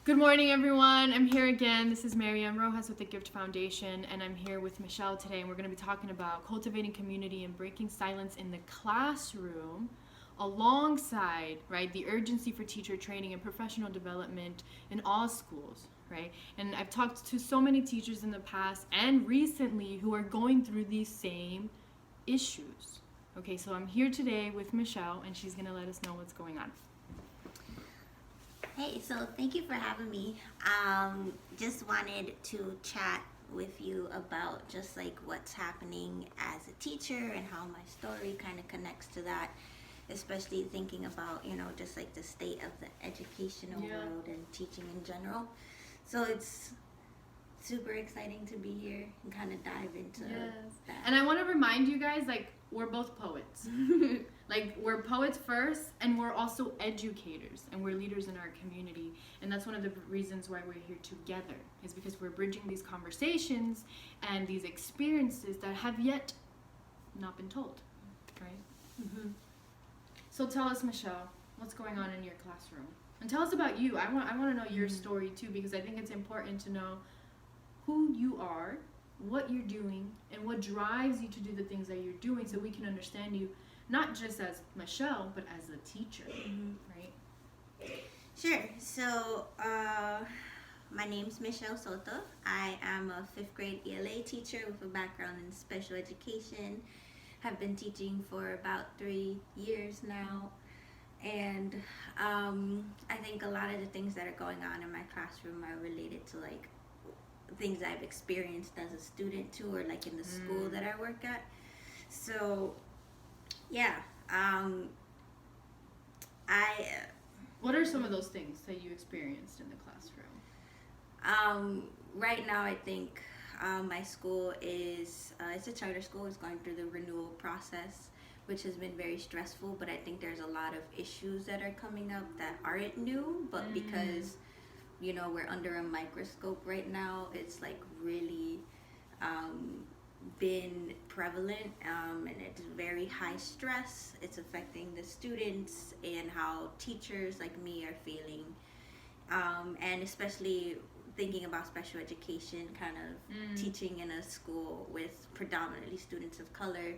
Good morning, everyone. I'm here again. This is Anne Rojas with the Gift Foundation, and I'm here with Michelle today, and we're going to be talking about cultivating community and breaking silence in the classroom alongside, right, the urgency for teacher training and professional development in all schools, right? And I've talked to so many teachers in the past and recently who are going through these same issues. Okay, so I'm here today with Michelle, and she's going to let us know what's going on. Hey, so thank you for having me. Just wanted to chat with you about just like what's happening as a teacher and how my story kind of connects to that, especially thinking about, just like the state of the educational world and teaching in general. So it's super exciting to be here and kind of dive into that. And I want to remind you guys, like, we're both poets. Like, we're poets first, and we're also educators, and we're leaders in our community. And that's one of the reasons why we're here together, is because we're bridging these conversations and these experiences that have yet not been told, right? Mm-hmm. So tell us, Michelle, what's going on in your classroom? And tell us about you. I want to know your story, too, because I think it's important to know who you are, what you're doing, and what drives you to do the things that you're doing, so we can understand you not just as Michelle, but as a teacher, right? Sure. So, my name's Michelle Soto. I am a 5th grade ELA teacher with a background in special education. Have been teaching for about 3 years now. And I think a lot of the things that are going on in my classroom are related to like things I've experienced as a student too, or like in the school that I work at. So yeah, what are some of those things that you experienced in the classroom? Right now I think my school is it's a charter school. It's going through the renewal process, which has been very stressful, but I think there's a lot of issues that are coming up that aren't new, but because we're under a microscope right now, it's like really been prevalent, and it's very high stress. It's affecting the students and how teachers like me are feeling, and especially thinking about special education, kind of teaching in a school with predominantly students of color,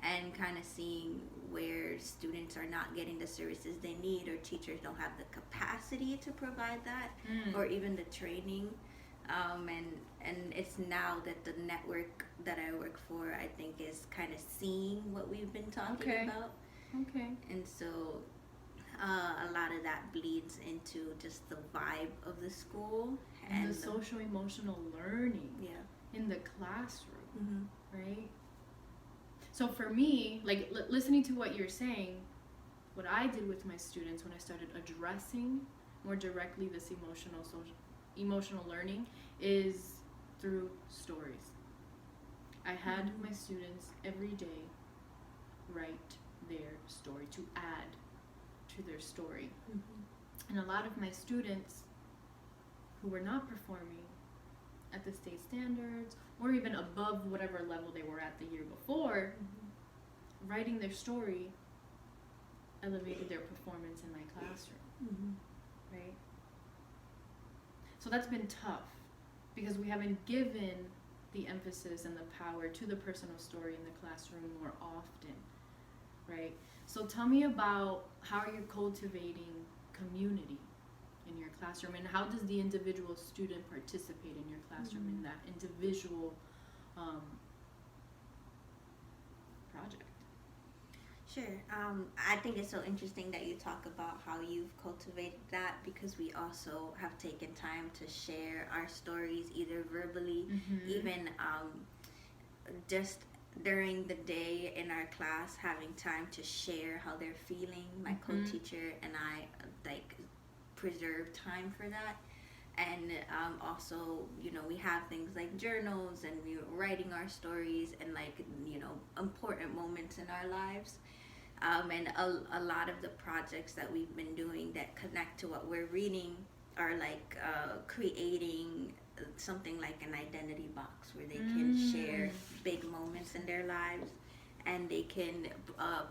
and kind of seeing where students are not getting the services they need, or teachers don't have the capacity to provide that, or even the training. And it's now that the network that I work for, I think, is kind of seeing what we've been talking about. Okay. And so a lot of that bleeds into just the vibe of the school and the social emotional learning in the classroom, right? So for me, like listening to what you're saying, what I did with my students when I started addressing more directly this emotional learning is through stories. I had my students every day write their story, to add to their story. And a lot of my students who were not performing at the state standards or even above whatever level they were at the year before, writing their story elevated their performance in my classroom, right? So that's been tough because we haven't given the emphasis and the power to the personal story in the classroom more often, right? So tell me about how you're cultivating community in your classroom, and how does the individual student participate in your classroom in that individual project? Sure. I think it's so interesting that you talk about how you've cultivated that, because we also have taken time to share our stories, either verbally, even just during the day in our class, having time to share how they're feeling. My co-teacher and I like preserve time for that. And also, we have things like journals, and we're writing our stories and like, important moments in our lives. And a lot of the projects that we've been doing that connect to what we're reading are like creating something like an identity box where they can share big moments in their lives, and they can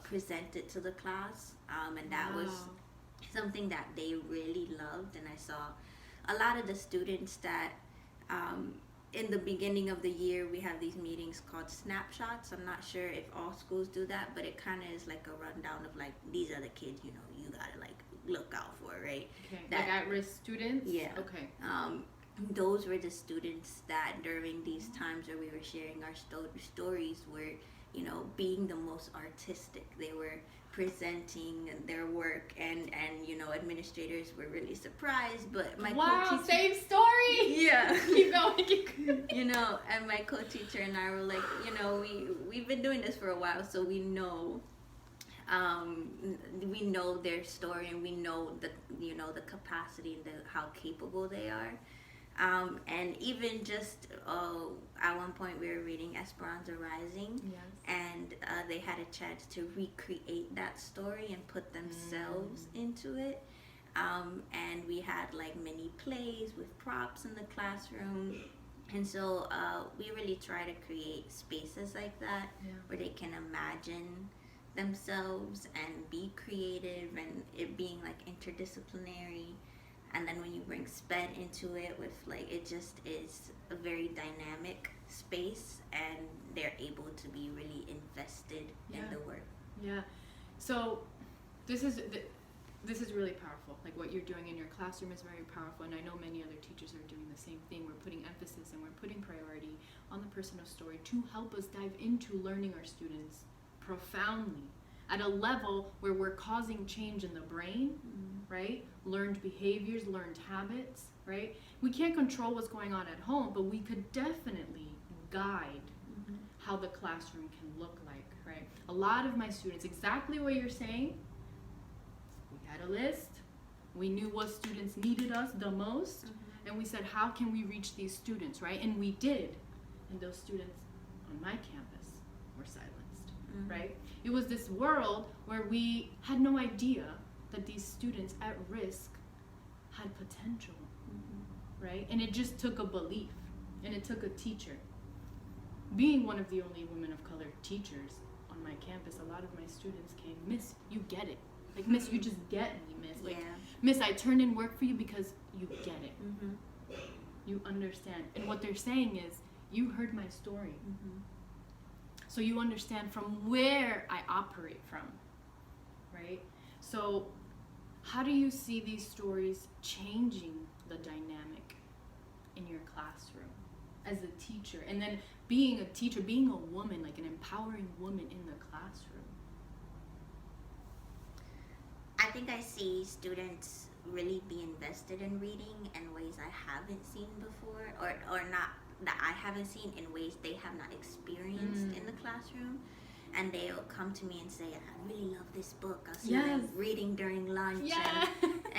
present it to the class. And that was something that they really loved, and I saw a lot of the students that in the beginning of the year we have these meetings called snapshots. I'm not sure if all schools do that, but it kind of is like a rundown of like, these are the kids, you know, you gotta like look out for, right? Okay. Like at-risk students? Yeah. Okay. Those were the students that during these times where we were sharing our stories were, you know, being the most artistic. They were presenting their work, and you know, administrators were really surprised, but my co-teacher, same story. Yeah. Keep going. You know, and my co-teacher and I were like, you know, we've been doing this for a while, so we know their story, and we know the, you know, the capacity and how capable they are. And even just at one point we were reading Esperanza Rising, yes. and they had a chance to recreate that story and put themselves into it. And we had like mini plays with props in the classroom. And so we really try to create spaces like that, where they can imagine themselves and be creative, and it being like interdisciplinary. And then when you bring SPED into it, with like, it just is a very dynamic space, and they're able to be really invested in the work. Yeah. So this is really powerful. Like what you're doing in your classroom is very powerful, and I know many other teachers are doing the same thing. We're putting emphasis and we're putting priority on the personal story to help us dive into learning our students profoundly at a level where we're causing change in the brain, right? Learned behaviors, learned habits, right? We can't control what's going on at home, but we could definitely guide how the classroom can look like, right? A lot of my students, exactly what you're saying, we had a list, we knew what students needed us the most, and we said, how can we reach these students, right? And we did, and those students on my campus were silenced, right? It was this world where we had no idea that these students at risk had potential, right? And it just took a belief, and it took a teacher. Being one of the only women of color teachers on my campus, a lot of my students came, Miss, you get it. Like, Miss, you just get me, Miss. Like, Miss, I turned in work for you because you get it. You understand. And what they're saying is, you heard my story. So you understand from where I operate from, right? So how do you see these stories changing the dynamic in your classroom as a teacher? And then being a teacher, being a woman, like an empowering woman in the classroom. I think I see students really be invested in reading in ways I haven't seen before, or not that I haven't seen, in ways they have not experienced in the classroom. And they'll come to me and say, I really love this book. I'll see them reading during lunch,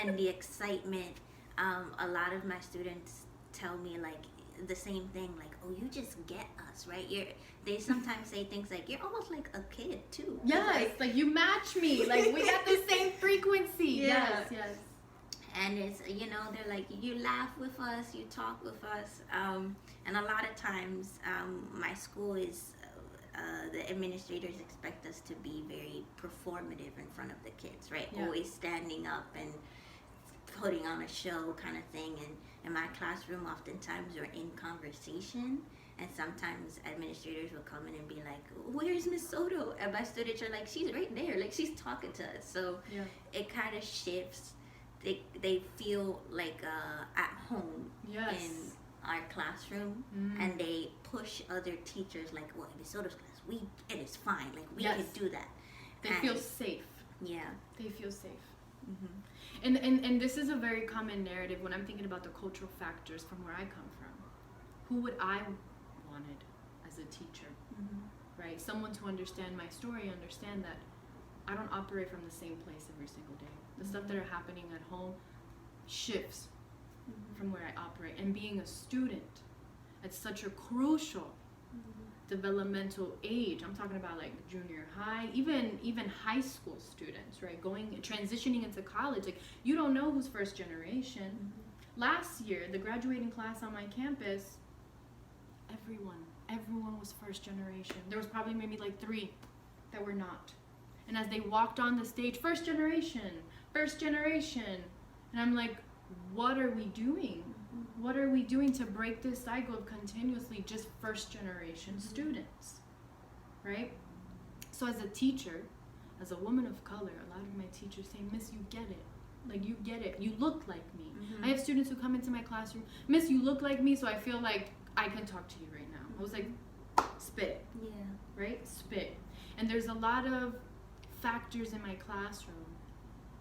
and the excitement. A lot of my students tell me like the same thing, like, oh, you just get us, right? They sometimes say things like, you're almost like a kid too. Yes, like you match me, like we got the same frequency. Yes. And it's, you know, they're like, you laugh with us, you talk with us. And a lot of times my school is, the administrators expect us to be very performative in front of the kids, right? Always standing up and putting on a show kind of thing. And in my classroom, oftentimes we're in conversation, and sometimes administrators will come in and be like, where's Miss Soto? And my students are like, she's right there, like she's talking to us. So it kind of shifts. They feel like at home in our classroom, and they push other teachers like, well, in Miss Soto's class, it is fine, like we can do that. They feel safe. Yeah. They feel safe. And this is a very common narrative when I'm thinking about the cultural factors from where I come from. Who would I wanted as a teacher, right? Someone to understand my story, understand that I don't operate from the same place every single day. The stuff that are happening at home shifts from where I operate. And being a student at such a crucial developmental age, I'm talking about like junior high, even high school students, right? Transitioning into college, like you don't know who's first generation. Last year, the graduating class on my campus, everyone was first generation. There was probably maybe like 3 that were not. And as they walked on the stage, first generation. And I'm like, what are we doing? What are we doing to break this cycle of continuously just first generation students, right? So as a teacher, as a woman of color, a lot of my teachers say, Miss, you get it. Like, you get it. You look like me. I have students who come into my classroom, Miss, you look like me, so I feel like I can talk to you right now. I was like, spit. Yeah. Right? Spit. And there's a lot of factors in my classroom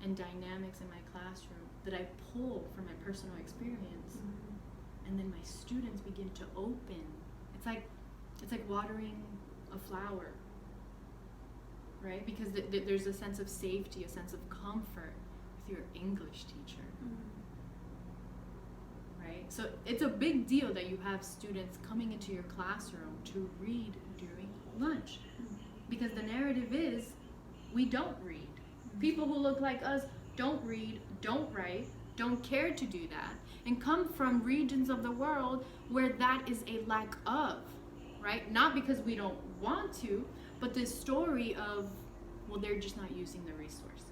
and dynamics in my classroom that I pull from my personal experience. And then my students begin to open. It's like watering a flower, right? Because there's a sense of safety, a sense of comfort with your English teacher, right? So it's a big deal that you have students coming into your classroom to read during lunch, because the narrative is we don't read. People who look like us don't read, don't write, don't care to do that, and come from regions of the world where that is a lack of, right? Not because we don't want to, but this story of, well, they're just not using the resources.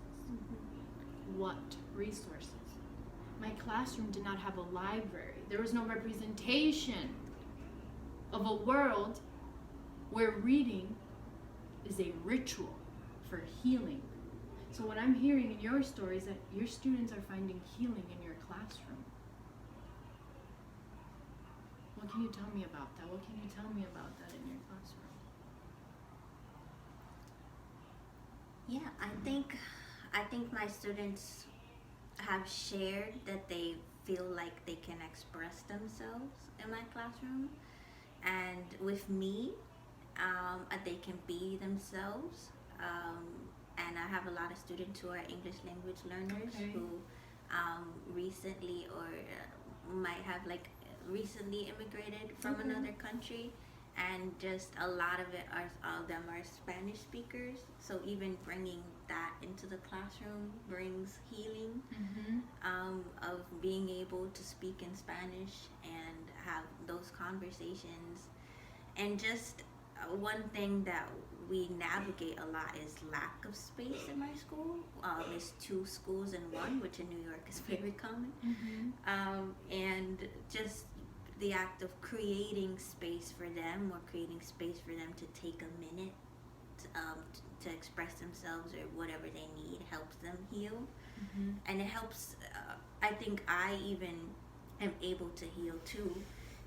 What resources? My classroom did not have a library. There was no representation of a world where reading is a ritual for healing. So what I'm hearing in your story is that your students are finding healing in your classroom. What can you tell me about that? What can you tell me about that in your classroom? Yeah, I think my students have shared that they feel like they can express themselves in my classroom, and with me, they can be themselves. And I have a lot of students who are English language learners who recently or might have recently immigrated from another country, and just a lot of them are Spanish speakers. So even bringing that into the classroom brings healing, of being able to speak in Spanish and have those conversations. And just one thing that we navigate a lot is lack of space in my school. It's 2 schools in one, which in New York is very common. And just the act of creating space for them, or creating space for them to take a minute to express themselves or whatever they need, helps them heal. And it helps, I think I even am able to heal too,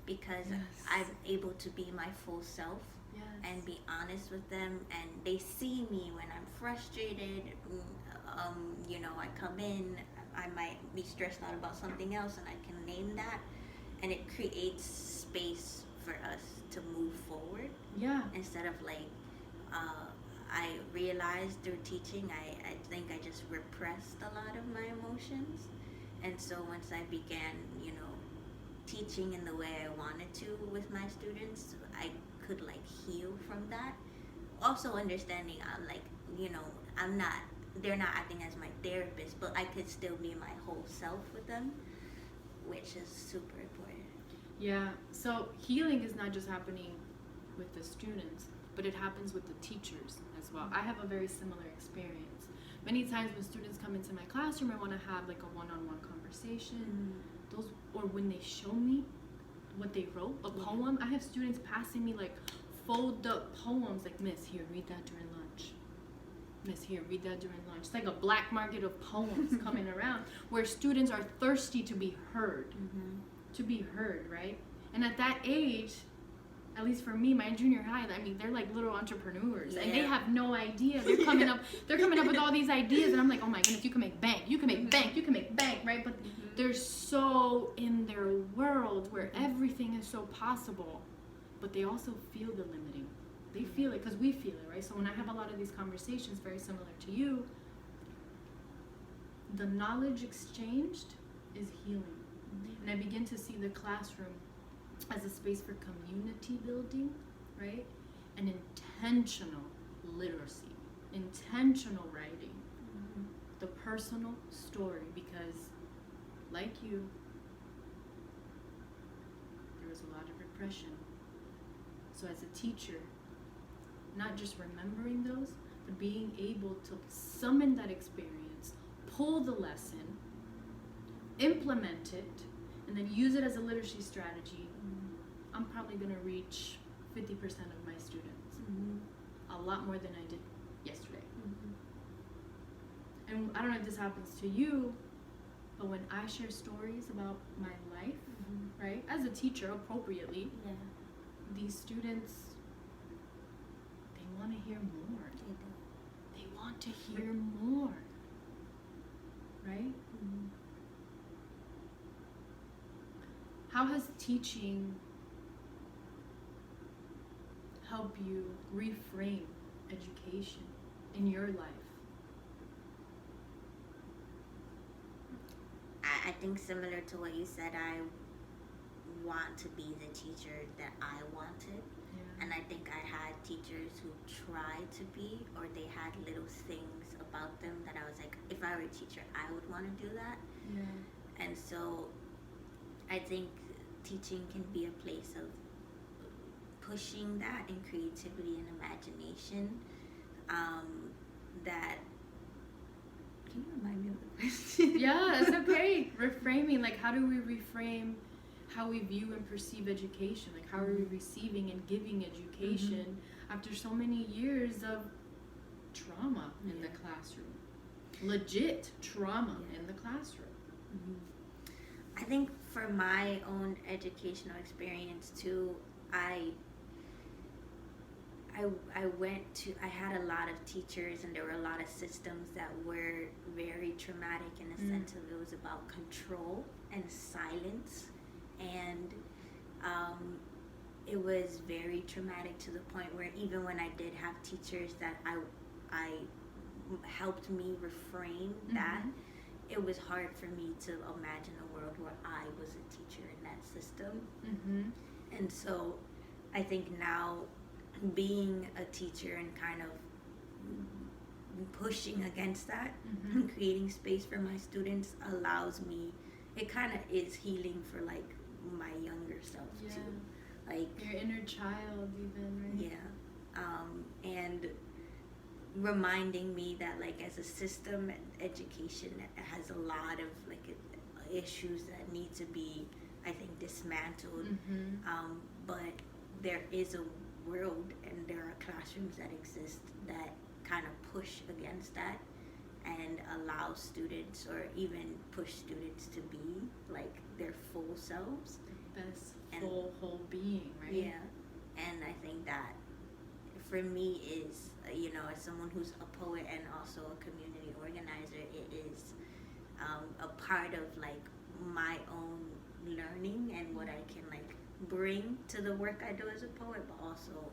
because I'm able to be my full self. And be honest with them, and they see me when I'm frustrated. I come in, I might be stressed out about something else, and I can name that, and it creates space for us to move forward. Instead of I realized through teaching, I think I just repressed a lot of my emotions, and so once I began, teaching in the way I wanted to with my students, I could heal from that. Also understanding they're not acting as my therapist, but I could still be my whole self with them, which is super important. Yeah, so healing is not just happening with the students, but it happens with the teachers as well. I have a very similar experience. Many times when students come into my classroom, I want to have a one-on-one conversation. Or when they show me what they wrote, a poem, I have students passing me fold up poems, Miss, here, read that during lunch. Miss, here, read that during lunch. It's like a black market of poems coming around, where students are thirsty to be heard. To be heard, right? And at that age, at least for me, my junior high, they're like little entrepreneurs, and they have no idea. They're coming up with all these ideas, and I'm like, oh my goodness, you can make bank, you can make bank, you can make bank, right? But they're so in their world where everything is so possible, but they also feel the limiting. They feel it because we feel it, right? So when I have a lot of these conversations, very similar to you, the knowledge exchanged is healing. And I begin to see the classroom as a space for community building, right? And intentional literacy, intentional writing, the personal story, because like you, there was a lot of repression. So as a teacher, not just remembering those, but being able to summon that experience, pull the lesson, implement it, and then use it as a literacy strategy, I'm probably going to reach 50% of my students. A lot more than I did yesterday. And I don't know if this happens to you, but when I share stories about my life, right, as a teacher, appropriately, these students, they want to hear more. They want to hear more, right? How has teaching helped you reframe education in your life? I think similar to what you said, I want to be the teacher that I wanted. And I think I had teachers who tried to be, or they had little things about them that I was like, if I were a teacher, I would want to do that. And so I think teaching can be a place of pushing that and creativity and imagination. That, can you remind me of the question? Yeah, it's okay. Reframing, like how do we reframe how we view and perceive education? Like how are we receiving and giving education after so many years of trauma in the classroom? Legit trauma in the classroom. I think for my own educational experience too, I had a lot of teachers, and there were a lot of systems that were very traumatic in the sense of it was about control and silence, and it was very traumatic to the point where even when I did have teachers that I helped me reframe that, it was hard for me to imagine a world where I was a teacher in that system. And so I think now being a teacher and kind of pushing against that and creating space for my students allows me, it kind of is healing for like my younger self too, like your inner child even, right? And reminding me that like as a system, education has a lot of like issues that need to be, I think, dismantled. But there is a world and there are classrooms that exist that kind of push against that and allow students, or even push students to be like their full selves, the best full whole being, right? And I think that for me is, as someone who's a poet and also a community organizer, it is a part of like my own learning and what I can like bring to the work I do as a poet, but also,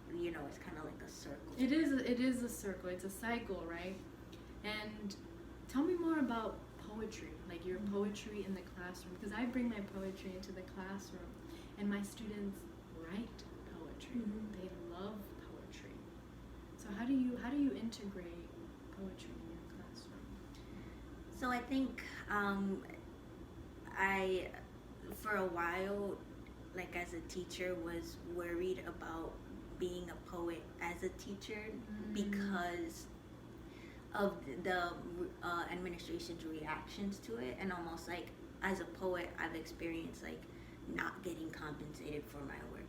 it's kind of like a circle. It is a circle. It's a cycle, right? And tell me more about poetry, like your poetry in the classroom, because I bring my poetry into the classroom, and my students write poetry. They love poetry. So how do you integrate poetry in your classroom? So I think I, for a while, like as a teacher, was worried about being a poet as a teacher because of the administration's reactions to it, and almost like as a poet, I've experienced like not getting compensated for my work.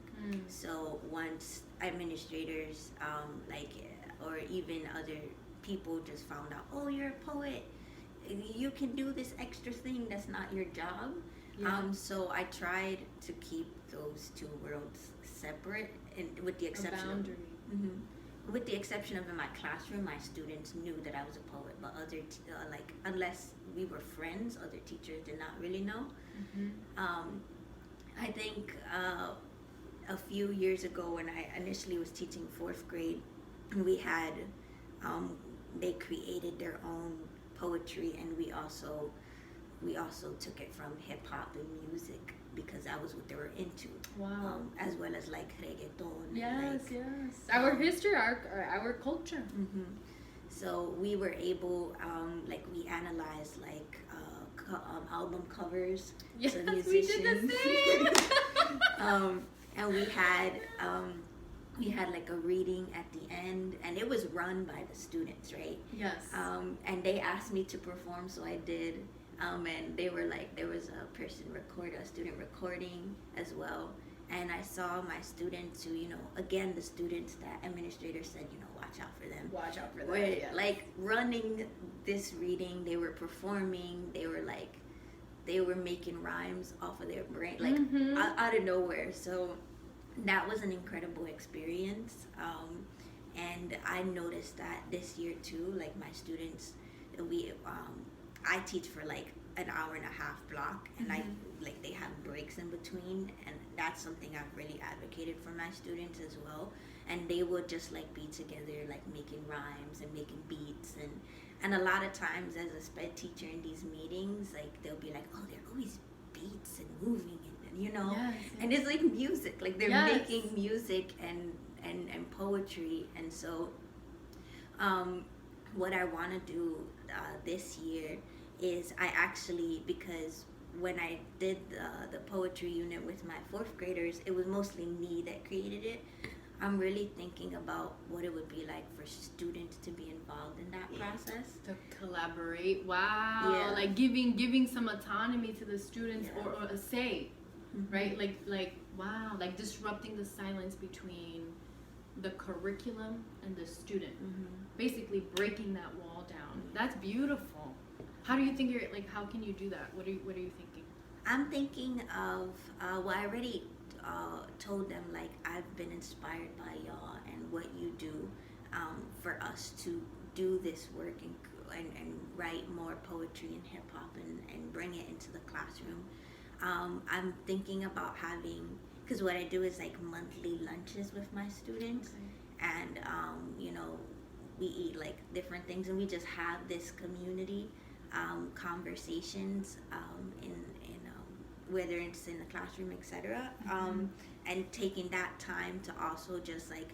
So once administrators, or even other people just found out, oh, you're a poet, you can do this extra thing that's not your job. So I tried to keep those two worlds separate, and with the exception of with the exception of in my classroom, my students knew that I was a poet, but other unless we were friends, other teachers did not really know. I think a few years ago when I initially was teaching 4th grade, we had they created their own poetry, and we also took it from hip hop and music because that was what they were into. Wow. As well as like reggaeton. Yes, our history, our culture. So we were able, we analyzed album covers. Yes, to we did the same. And we had like a reading at the end, and it was run by the students, right? Yes. And they asked me to perform, so I did. And they were like, there was a student recording as well. And I saw my students who, again, the students that administrator said, watch out for them. Watch out for them. Were Yeah. like running this reading, they were performing, they were making rhymes off of their brain, like out of nowhere. So that was an incredible experience. And I noticed that this year too, like my students, I teach for like an hour and a half block, and they have breaks in between, and that's something I've really advocated for my students as well. And they would just like be together, like making rhymes and making beats, and a lot of times as a sped teacher in these meetings, like they'll be like, oh, there are always beats and moving, and Yes. and it's like music, like they're making music and poetry. And so what I want to do this year is because when I did the poetry unit with my fourth graders, it was mostly me that created it. I'm really thinking about what it would be like for students to be involved in that process. To collaborate. Wow. Yeah. Like giving some autonomy to the students, or a say, right? Like wow, like disrupting the silence between the curriculum and the student. Basically breaking that wall down. That's beautiful. How do you think how can you do that? What are you thinking? I'm thinking of I already told them, like, I've been inspired by y'all and what you do for us to do this work and write more poetry and hip hop and bring it into the classroom. I'm thinking about having, because what I do is like monthly lunches with my students, and we eat like different things, and we just have this community conversations in whether it's in the classroom, etc. And taking that time to also just like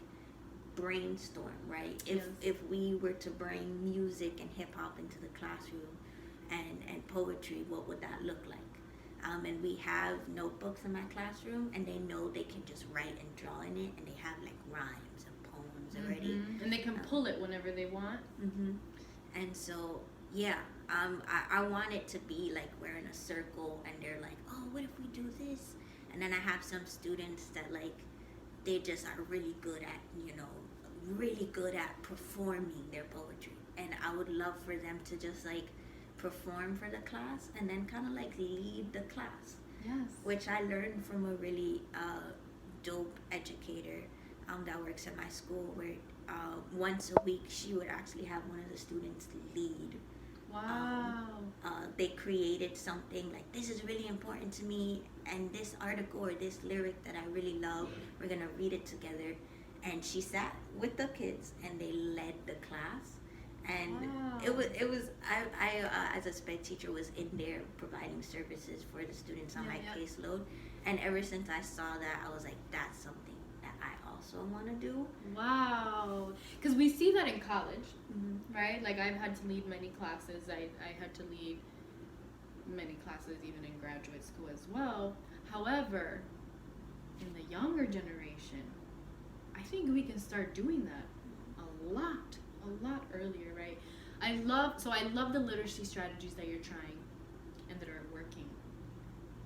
brainstorm, right? If we were to bring music and hip hop into the classroom and poetry, what would that look like? And we have notebooks in my classroom, and they know they can just write and draw in it, and they have like rhymes and poems already, and they can pull it whenever they want. And so I want it to be like we're in a circle, and they're like, oh, what if we do this? And then I have some students that like they just are really good at performing their poetry, and I would love for them to just like perform for the class and then kind of like lead the class. Yes. Which I learned from a really dope educator that works at my school, where once a week she would actually have one of the students lead. Wow. They created something like, this is really important to me, and this article or this lyric that I really love, we're gonna read it together. And she sat with the kids and they led the class. And it was I as a sped teacher was in there providing services for the students on my caseload, and ever since I saw that, I was like, that's something that I also want to do. Wow. Because we see that in college, right? Like I've had to lead many classes. I had to lead many classes even in graduate school as well. However, in the younger generation, I think we can start doing that a lot earlier, right? I love the literacy strategies that you're trying and that are working,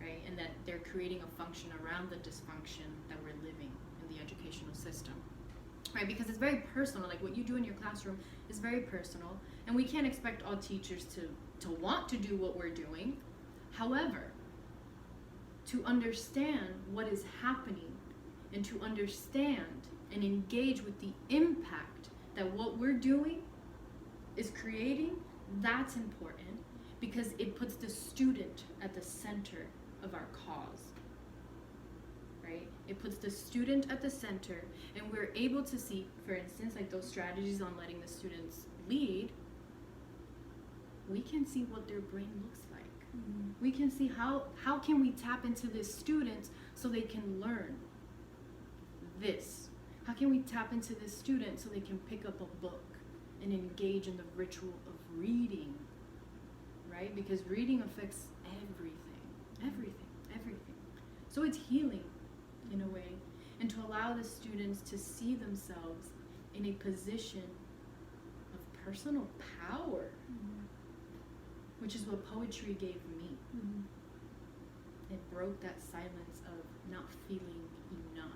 right? And that they're creating a function around the dysfunction that we're living in the educational system, right? Because it's very personal. Like what you do in your classroom is very personal, and we can't expect all teachers to want to do what we're doing. However, to understand what is happening and to understand and engage with the impact that what we're doing is creating, that's important, because it puts the student at the center of our cause, right? It puts the student at the center, and we're able to see, for instance, like those strategies on letting the students lead, we can see what their brain looks like. We can see how can we tap into this student so they can learn this. How can we tap into this student so they can pick up a book and engage in the ritual of reading, right? Because reading affects everything. So it's healing in a way, and to allow the students to see themselves in a position of personal power, which is what poetry gave me. It broke that silence of not feeling enough.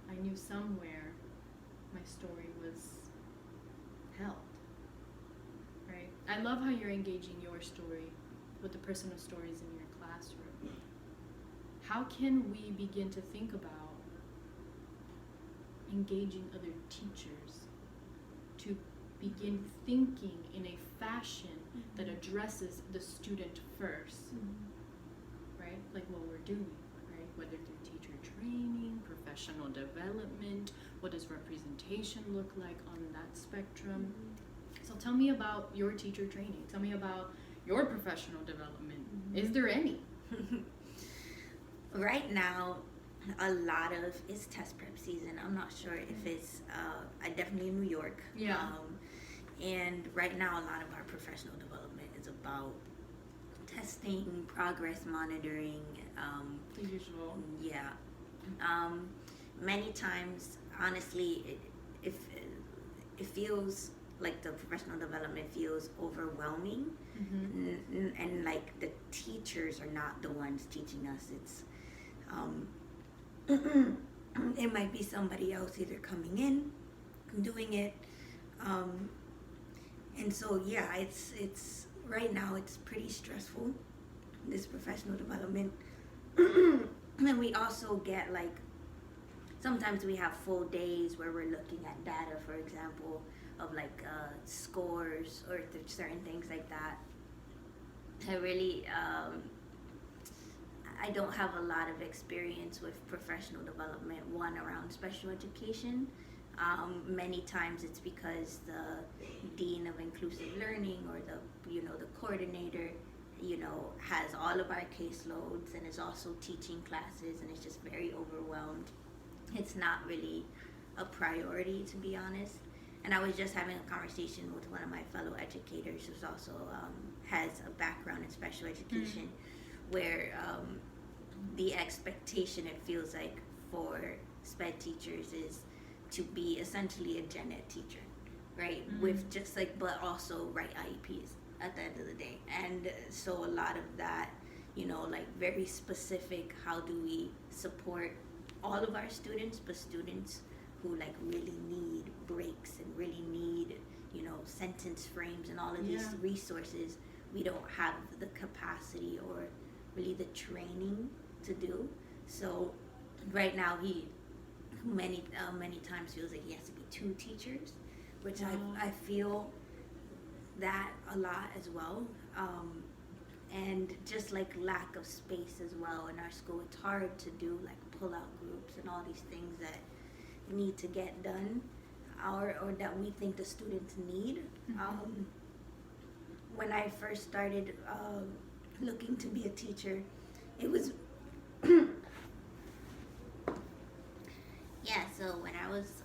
I knew somewhere my story was held, right? I love how you're engaging your story with the personal stories in your classroom. How can we begin to think about engaging other teachers to begin thinking in a fashion that addresses the student first, right? Like what we're doing, right? Whether through teacher training, professional development, what does representation look like on that spectrum? So tell me about your teacher training. Tell me about your professional development. Is there any? Right now, a lot of it's test prep season. I'm not sure if it's I definitely in New York. Yeah. And right now a lot of our professional development is about testing, progress monitoring, The usual. yeah. Many times honestly it feels like the professional development feels overwhelming, and like the teachers are not the ones teaching us. It's it might be somebody else either coming in, doing it, and so yeah, it's right now it's pretty stressful, this professional development. And we also get like sometimes we have full days where we're looking at data, for example, of like scores or certain things like that. I really I don't have a lot of experience with professional development, one around special education. Many times it's because the dean of inclusive learning or the coordinator has all of our caseloads and is also teaching classes and is just very overwhelmed. It's not really a priority, to be honest. And I was just having a conversation with one of my fellow educators who's also has a background in special education, where the expectation, it feels like, for sped teachers is to be essentially a gen ed teacher, right? With just like, but also write IEPs at the end of the day. And so a lot of that, like very specific, how do we support all of our students, but students who like really need breaks and really need, sentence frames and all of these resources, we don't have the capacity or really the training to do. So right now he many times feels like he has to be two teachers, which I feel that a lot as well. And just like lack of space as well in our school. It's hard to do like pull-out groups and all these things that need to get done, or that we think the students need. When I first started looking to be a teacher, it was yeah, so when I was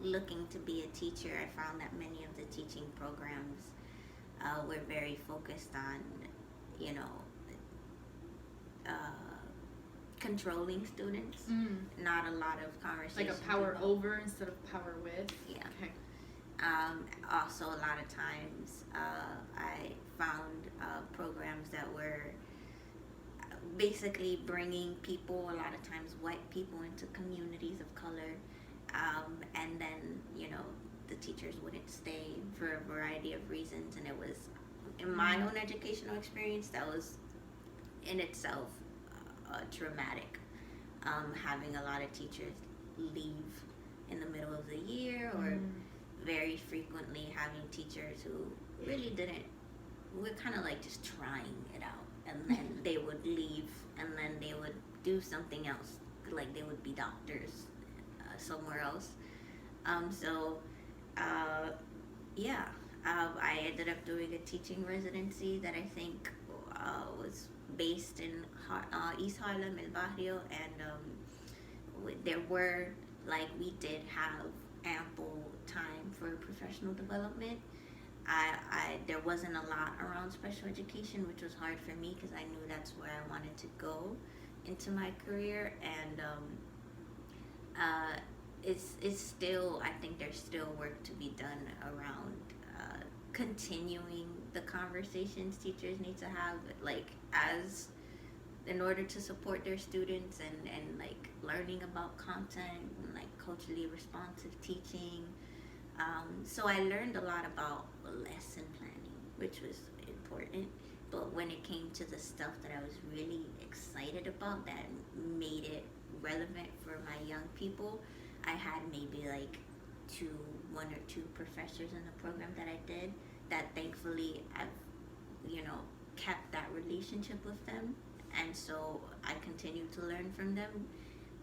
looking to be a teacher, I found that many of the teaching programs were very focused on, controlling students. Not a lot of conversation. Like a power over instead of power with? Yeah. Okay. Also, a lot of times I found programs that were basically bringing people, a lot of times white people, into communities of color, and then the teachers wouldn't stay for a variety of reasons. And it was, in my own educational experience, that was in itself traumatic, having a lot of teachers leave in the middle of the year, or very frequently having teachers who really were kind of like just trying it out, and then they would leave, and then they would do something else, like they would be doctors somewhere else. I ended up doing a teaching residency that I think was based in East Harlem, El Barrio, and there were, we did have ample time for professional development. There wasn't a lot around special education, which was hard for me because I knew that's where I wanted to go into my career, and it's still, I think there's still work to be done around continuing the conversations teachers need to have, like, as in order to support their students, and like learning about content and like culturally responsive teaching. So I learned a lot about lesson planning, which was important. But when it came to the stuff that I was really excited about that made it relevant for my young people, I had maybe like one or two professors in the program that I did that thankfully I've, kept that relationship with them. And so I continued to learn from them.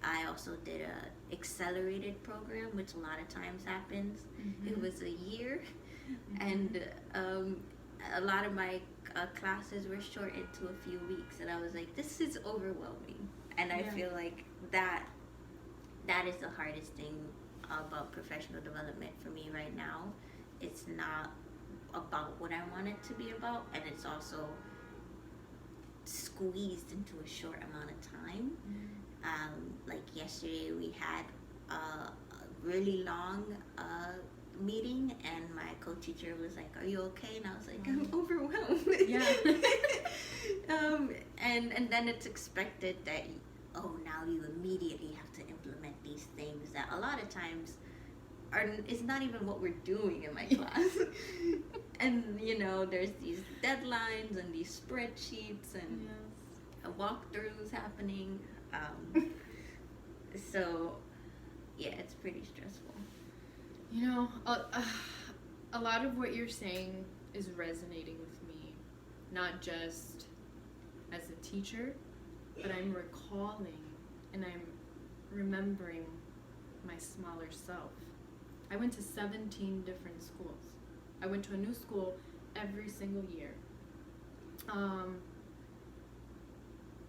I also did a accelerated program, which a lot of times happens. Mm-hmm. It was a year, mm-hmm. and a lot of my classes were shortened to a few weeks, and I was like, this is overwhelming. And I feel like that is the hardest thing about professional development for me right now. It's not about what I want it to be about, and it's also squeezed into a short amount of time. Mm-hmm. Like yesterday we had a really long meeting, and my co-teacher was like, are you okay? And I was like, I'm overwhelmed. Yeah. And then it's expected that, now you immediately have to implement these things that a lot of times it's not even what we're doing in my class. And there's these deadlines and these spreadsheets and walkthroughs happening. So yeah, it's pretty stressful. A lot of what you're saying is resonating with me, not just as a teacher, but I'm recalling and I'm remembering my smaller self. I went to 17 different schools. I went to a new school every single year.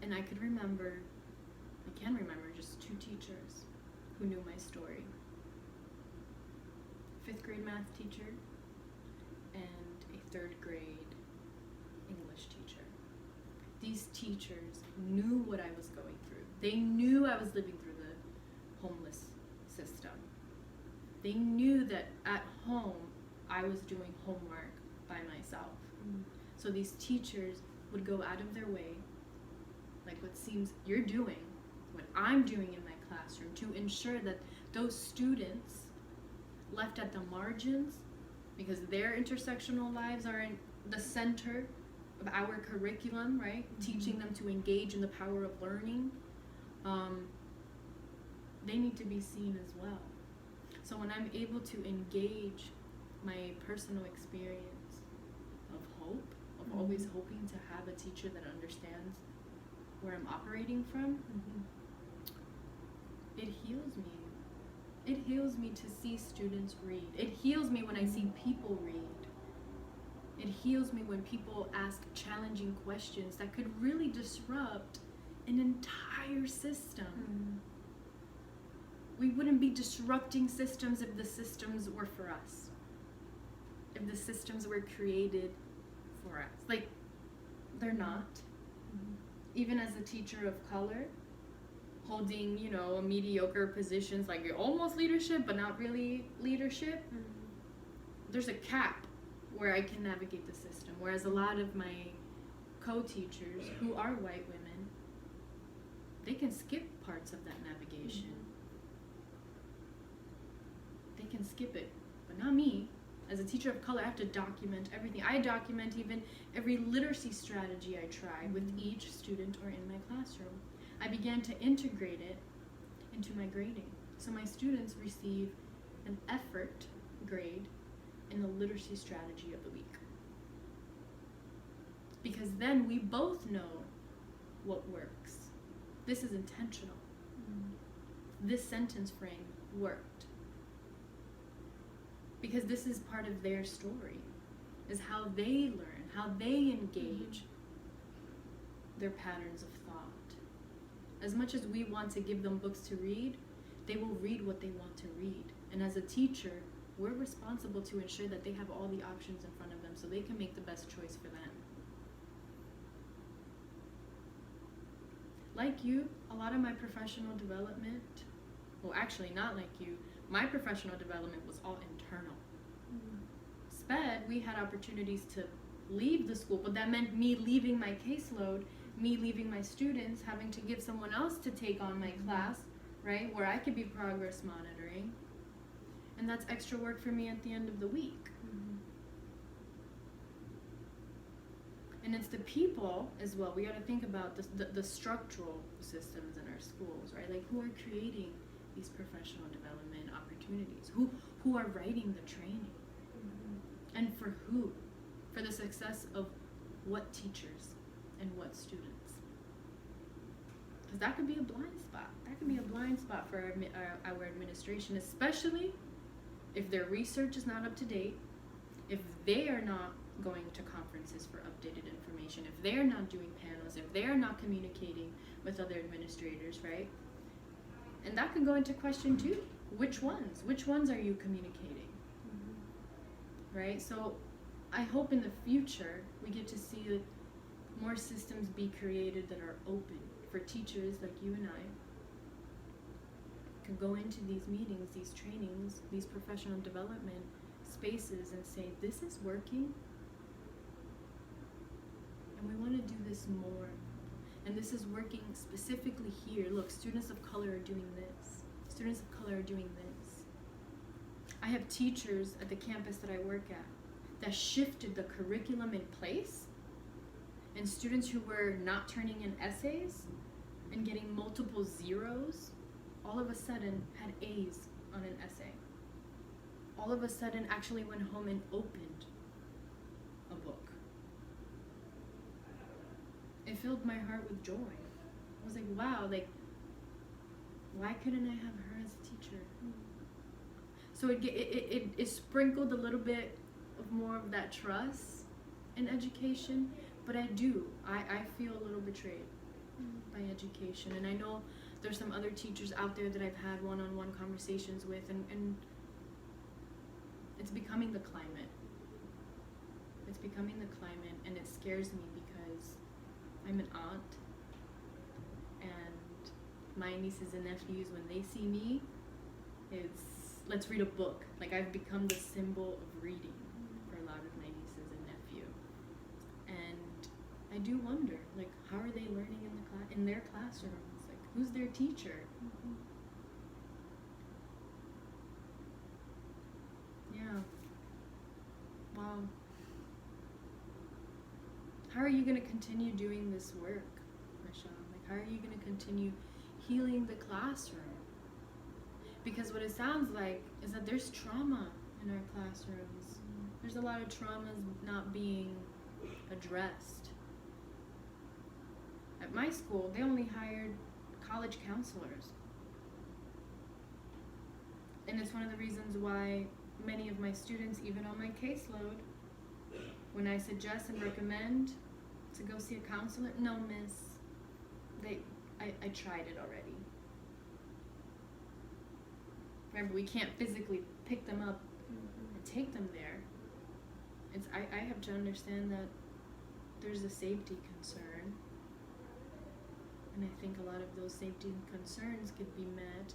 And I can remember just two teachers who knew my story. 5th grade math teacher and a 3rd grade English teacher. These teachers knew what I was going through. They knew I was living through the homeless system. They knew that at home I was doing homework by myself. Mm-hmm. So these teachers would go out of their way, like what seems you're doing, what I'm doing in my classroom, to ensure that those students left at the margins, because their intersectional lives are in the center of our curriculum, right? Mm-hmm. Teaching them to engage in the power of learning. They need to be seen as well. So when I'm able to engage my personal experience of hope, of mm-hmm. always hoping to have a teacher that understands where I'm operating from, mm-hmm. it heals me. It heals me to see students read. It heals me when I see people read. It heals me when people ask challenging questions that could really disrupt an entire system. Mm-hmm. We wouldn't be disrupting systems if the systems were for us. If the systems were created for us. Like, they're not. Mm-hmm. Even as a teacher of color, holding, a mediocre positions, like you're almost leadership, but not really leadership, mm-hmm. there's a cap where I can navigate the system. Whereas a lot of my co-teachers who are white women, they can skip parts of that navigation. Mm-hmm. They can skip it, but not me. As a teacher of color, I have to document everything. I document even every literacy strategy I try mm-hmm. with each student or in my classroom. I began to integrate it into my grading. So my students receive an effort grade in the literacy strategy of the week. Because then we both know what works. This is intentional. Mm-hmm. This sentence frame worked. Because this is part of their story, is how they learn, how they engage mm-hmm. their patterns of thought. As much as we want to give them books to read, they will read what they want to read. And as a teacher, we're responsible to ensure that they have all the options in front of them so they can make the best choice for them. Like you, a lot of my professional development, well, actually not like you, my professional development was all internal. Mm-hmm. sped, we had opportunities to leave the school, but that meant me leaving my caseload, me leaving my students, having to give someone else to take on my class, right, where I could be progress monitoring. And that's extra work for me at the end of the week. And it's the people as well. We got to think about the structural systems in our schools, right? Like, who are creating these professional development opportunities? Who are writing the training? And for who? For the success of what teachers and what students? Because that could be a blind spot. That could be a blind spot for our administration, especially if their research is not up to date, if they are not going to conferences for updated information, if they're not doing panels, if they're not communicating with other administrators, right? And that can go into question too. Which ones? Which ones are you communicating? Right? So I hope in the future we get to see more systems be created that are open for teachers like you and I can go into these meetings, these trainings, these professional development spaces and say, this is working. And we want to do this more. And this is working specifically here. Look, students of color are doing this. Students of color are doing this. I have teachers at the campus that I work at that shifted the curriculum in place, and students who were not turning in essays and getting multiple zeros all of a sudden had A's on an essay. All of a sudden actually went home and opened a book. It filled my heart with joy. I was like, wow, like, why couldn't I have her as a teacher? So it sprinkled a little bit of more of that trust in education, but I feel a little betrayed by education. And I know there's some other teachers out there that I've had one-on-one conversations with, and it's becoming the climate. It's becoming the climate, and it scares me because I'm an aunt, and my nieces and nephews, when they see me, it's let's read a book. Like, I've become the symbol of reading for a lot of my nieces and nephew. And I do wonder, like, how are they learning in their classrooms? Like, who's their teacher? Yeah. Wow. How are you going to continue doing this work, Michelle? Like, how are you going to continue healing the classroom? Because what it sounds like is that there's trauma in our classrooms. There's a lot of traumas not being addressed. At my school, they only hired college counselors. And it's one of the reasons why many of my students, even on my caseload, when I suggest and recommend to go see a counselor, no, miss, I tried it already. Remember, we can't physically pick them up and take them there. I have to understand that there's a safety concern. And I think a lot of those safety concerns could be met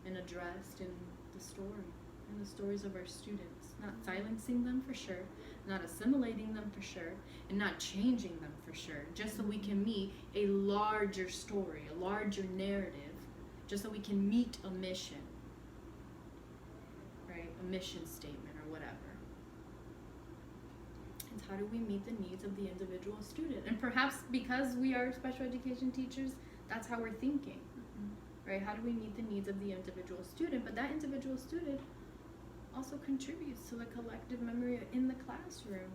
and addressed in the story, in the stories of our students. Not silencing them for sure, not assimilating them for sure, and not changing them for sure, just so we can meet a larger story, a larger narrative, just so we can meet a mission, right? A mission statement or whatever. And how do we meet the needs of the individual student? And perhaps because we are special education teachers, that's how we're thinking, right? How do we meet the needs of the individual student? But that individual student also contributes to the collective memory in the classroom.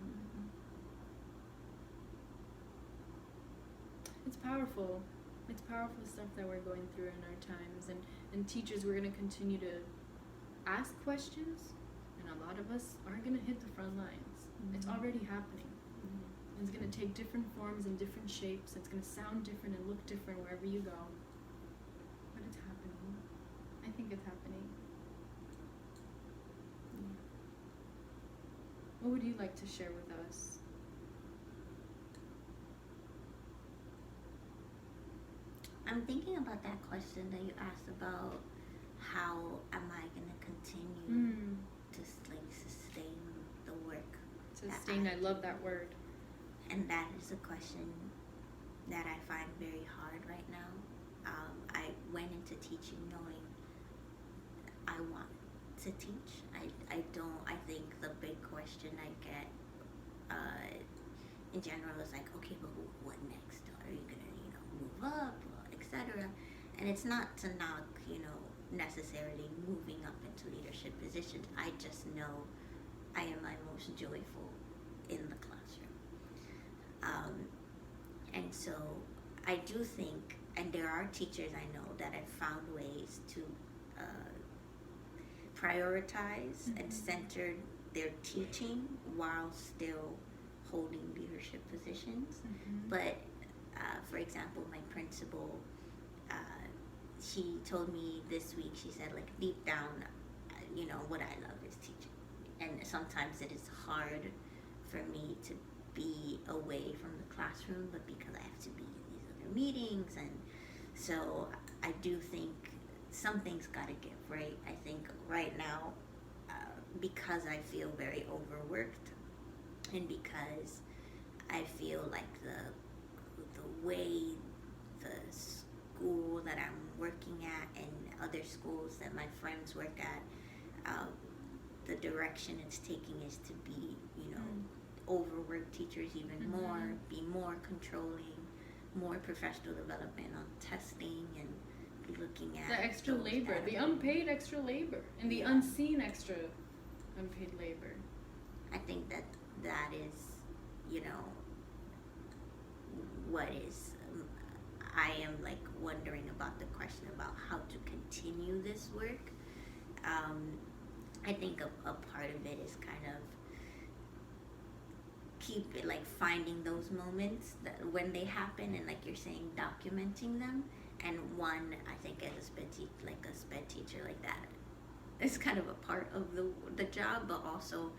It's powerful. It's powerful stuff that we're going through in our times. And teachers, we're going to continue to ask questions, and a lot of us are going to hit the front lines. It's already happening. It's going to take different forms and different shapes. It's going to sound different and look different wherever you go. But it's happening. I think it's happening. Yeah. What would you like to share with us? I'm thinking about that question that you asked about how am I going to continue to sustain the work Sustain. I love that word. And that is a question that I find very hard right now. I went into teaching knowing I want to teach. I think the big question I get in general is like, okay, but what next? Are you going to, move up, etc.? And it's not to knock, necessarily moving up into leadership positions. I just know I am my most joyful in the classroom. And so I do think, and there are teachers I know that have found ways to prioritize and center their teaching while still holding leadership positions. But for example, my principal, she told me this week, she said, like, deep down, what I love is teaching. And sometimes it is hard for me to be away from the classroom, but because I have to be in these other meetings, and so I do think something's got to give, right? I think right now, because I feel very overworked, and because I feel like the way the school that I'm working at and other schools that my friends work at, the direction it's taking is to be, overwork teachers even more, be more controlling, more professional development on testing, and be looking at the extra labor, the unpaid extra labor, and the unseen extra unpaid labor. I think that is, what is, I am like wondering about the question about how to continue this work. I think a part of it is kind of keep it, like, finding those moments that when they happen, and like you're saying, documenting them. And one, I think as a sped teacher like that, it's kind of a part of the job, but also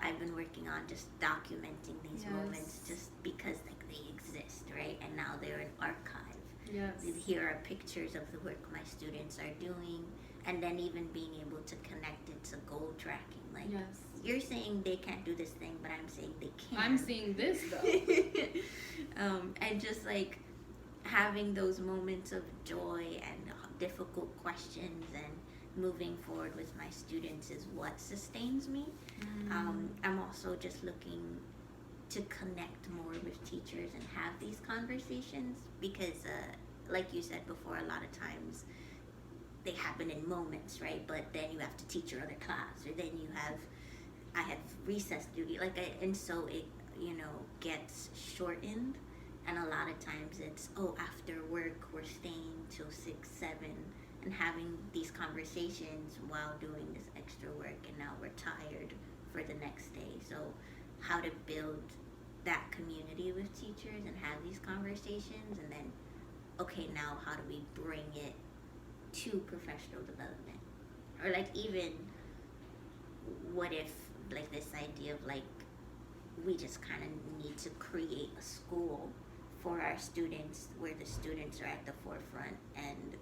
I've been working on just documenting these moments just because, like, they exist, right? And now they're an archive. Yes. Here are pictures of the work my students are doing, and then even being able to connect it to goal tracking. Like, you're saying they can't do this thing, but I'm saying they can. I'm seeing this, though. And just, like, having those moments of joy and difficult questions and moving forward with my students is what sustains me. I'm also just looking to connect more with teachers and have these conversations because, like you said before, a lot of times they happen in moments, right? But then you have to teach your other class, or then I have recess duty, and so it, gets shortened. And a lot of times it's, after work, we're staying till 6, 7, and having these conversations while doing this extra work, and now we're tired for the next day. So how to build that community with teachers and have these conversations, and then, okay, now how do we bring it to professional development? Or, like, even what if, like, this idea of, like, we just kind of need to create a school for our students where the students are at the forefront, and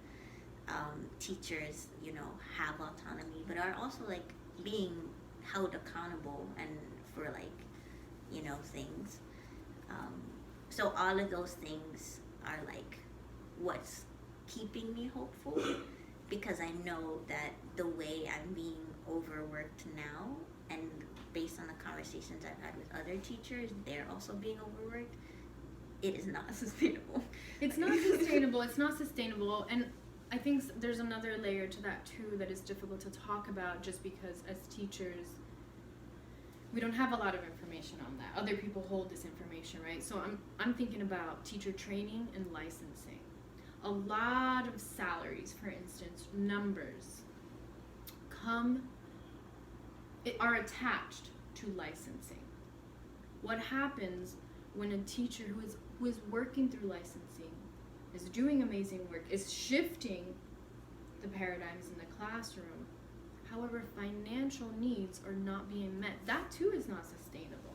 teachers, have autonomy, but are also, like, being held accountable and for, like, things. So all of those things are, like, what's keeping me hopeful, because I know that the way I'm being overworked now, and based on the conversations I've had with other teachers, they're also being overworked. It is not sustainable. It's not sustainable. It's not sustainable. And I think there's another layer to that too that is difficult to talk about, just because as teachers, we don't have a lot of information on that. Other people hold this information, right? So I'm thinking about teacher training and licensing. A lot of salaries, for instance, numbers, are attached to licensing. What happens when a teacher who is working through licensing, is doing amazing work, is shifting the paradigms in the classroom, however, financial needs are not being met? That too is not sustainable.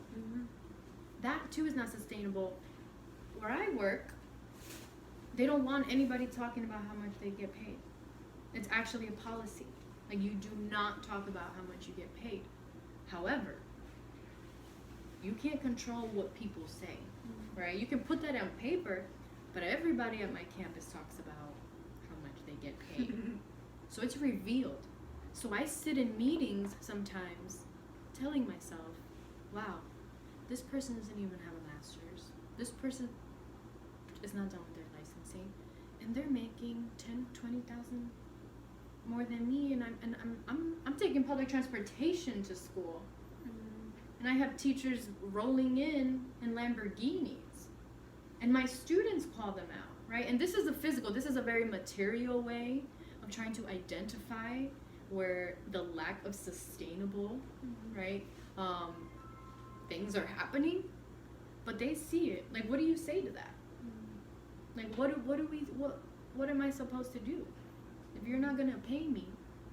That too is not sustainable. Where I work, they don't want anybody talking about how much they get paid. It's actually a policy. Like, you do not talk about how much you get paid. However, You can't control what people say, right? You can put that on paper, but everybody at my campus talks about how much they get paid. So it's revealed. So I sit in meetings sometimes telling myself, wow, this person doesn't even have a master's. This person is not done with their licensing, and they're making 10, 20,000 more than me, and I'm taking public transportation to school. And I have teachers rolling in Lamborghinis. And my students call them out, right? And this is a physical, this is a very material way of trying to identify where the lack of sustainable, right, things are happening. But they see it. Like, what do you say to that? Like, what am I supposed to do? If you're not gonna pay me,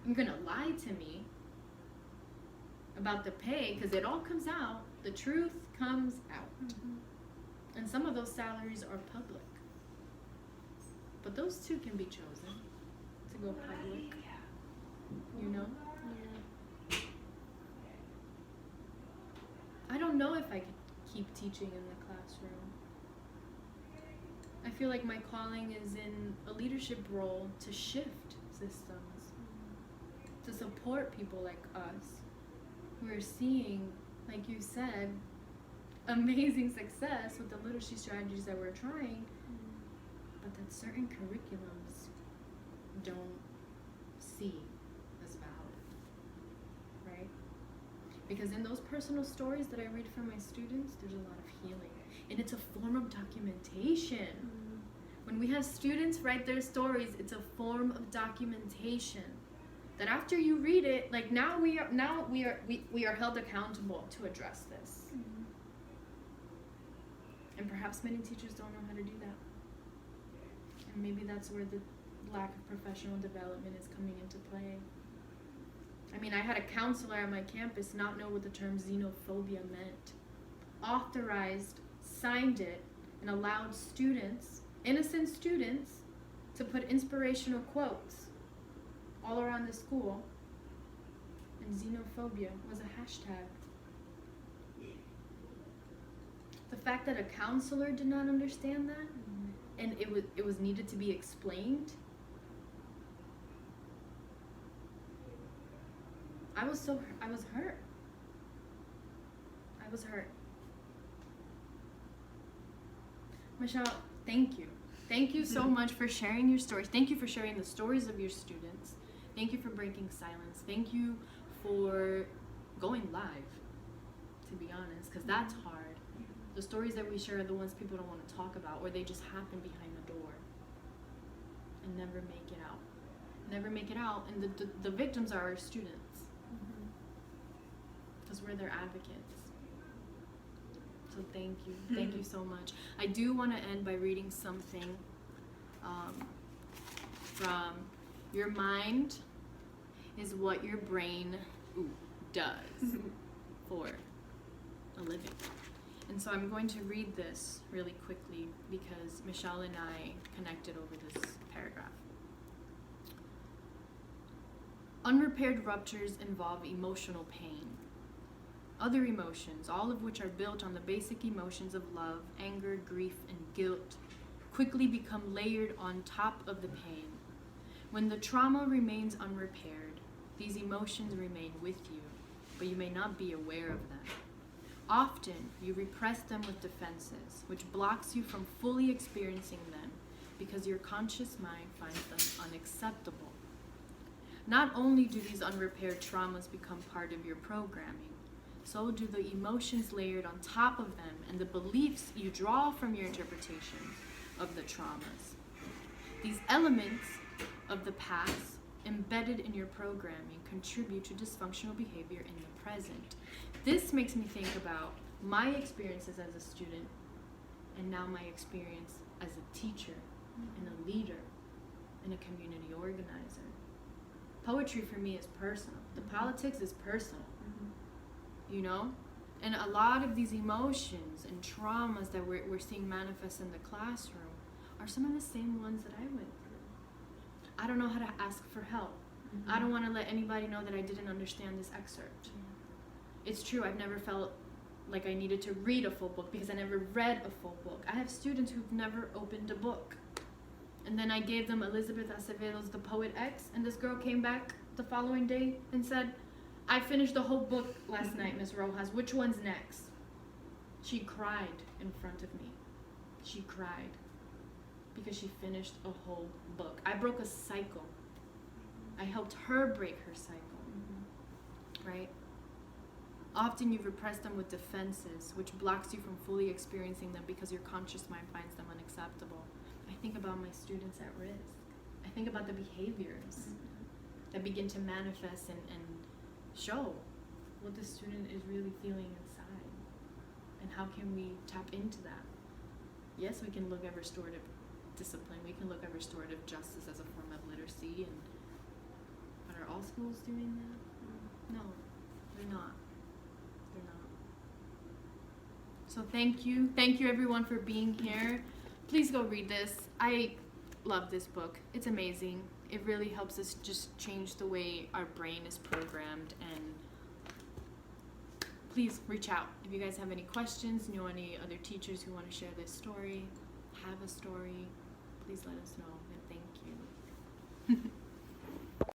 you're gonna lie to me about the pay, because it all comes out. The truth comes out. And some of those salaries are public. But those two can be chosen to go public. You know? Yeah. I don't know if I could keep teaching in the classroom. I feel like my calling is in a leadership role to shift systems, to support people like us who are seeing, like you said, amazing success with the literacy strategies that we're trying, but that certain curriculums don't see as valid, right? Because in those personal stories that I read from my students, there's a lot of healing, and it's a form of documentation. When we have students write their stories, it's a form of documentation. That after you read it, like now we are held accountable to address this. And perhaps many teachers don't know how to do that. And maybe that's where the lack of professional development is coming into play. I mean, I had a counselor at my campus not know what the term xenophobia meant. Authorized, signed it, and allowed students, innocent students, to put inspirational quotes all around the school, and xenophobia was a hashtag. The fact that a counselor did not understand that, and it was needed to be explained, I was hurt. I was hurt. Michelle, thank you. Thank you so much for sharing your stories. Thank you for sharing the stories of your students. Thank you for breaking silence. Thank you for going live, to be honest, because that's hard. The stories that we share are the ones people don't want to talk about, or they just happen behind the door and never make it out. Never make it out, and the victims are our students, because we're their advocates. So thank you. Thank you so much. I do want to end by reading something from your mind is what your brain does for a living. And so I'm going to read this really quickly because Michelle and I connected over this paragraph. Unrepaired ruptures involve emotional pain. Other emotions, all of which are built on the basic emotions of love, anger, grief, and guilt, quickly become layered on top of the pain. When the trauma remains unrepaired, these emotions remain with you, but you may not be aware of them. Often, you repress them with defenses, which blocks you from fully experiencing them because your conscious mind finds them unacceptable. Not only do these unrepaired traumas become part of your programming, so do the emotions layered on top of them and the beliefs you draw from your interpretation of the traumas. These elements of the past embedded in your programming contribute to dysfunctional behavior in the present. This makes me think about my experiences as a student and now my experience as a teacher and a leader and a community organizer. Poetry for me is personal. The politics is personal. You know? And a lot of these emotions and traumas that we're seeing manifest in the classroom are some of the same ones that I went through. I don't know how to ask for help. I don't want to let anybody know that I didn't understand this excerpt. It's true, I've never felt like I needed to read a full book because I never read a full book. I have students who've never opened a book. And then I gave them Elizabeth Acevedo's The Poet X, and this girl came back the following day and said, I finished the whole book last night, Ms. Rojas. Which one's next? She cried in front of me. She cried because she finished a whole book. I broke a cycle. I helped her break her cycle, right? Often you repress them with defenses, which blocks you from fully experiencing them because your conscious mind finds them unacceptable. I think about my students at risk. I think about the behaviors that begin to manifest and show what the student is really feeling inside. And how can we tap into that? Yes, we can look at restorative discipline. We can look at restorative justice as a form of literacy. But are all schools doing that? No, they're not. They're not. So thank you. Thank you everyone for being here. Please go read this. I love this book. It's amazing. It really helps us just change the way our brain is programmed. And please reach out if you guys have any questions, know any other teachers who want to share this story, have a story, please let us know, and thank you.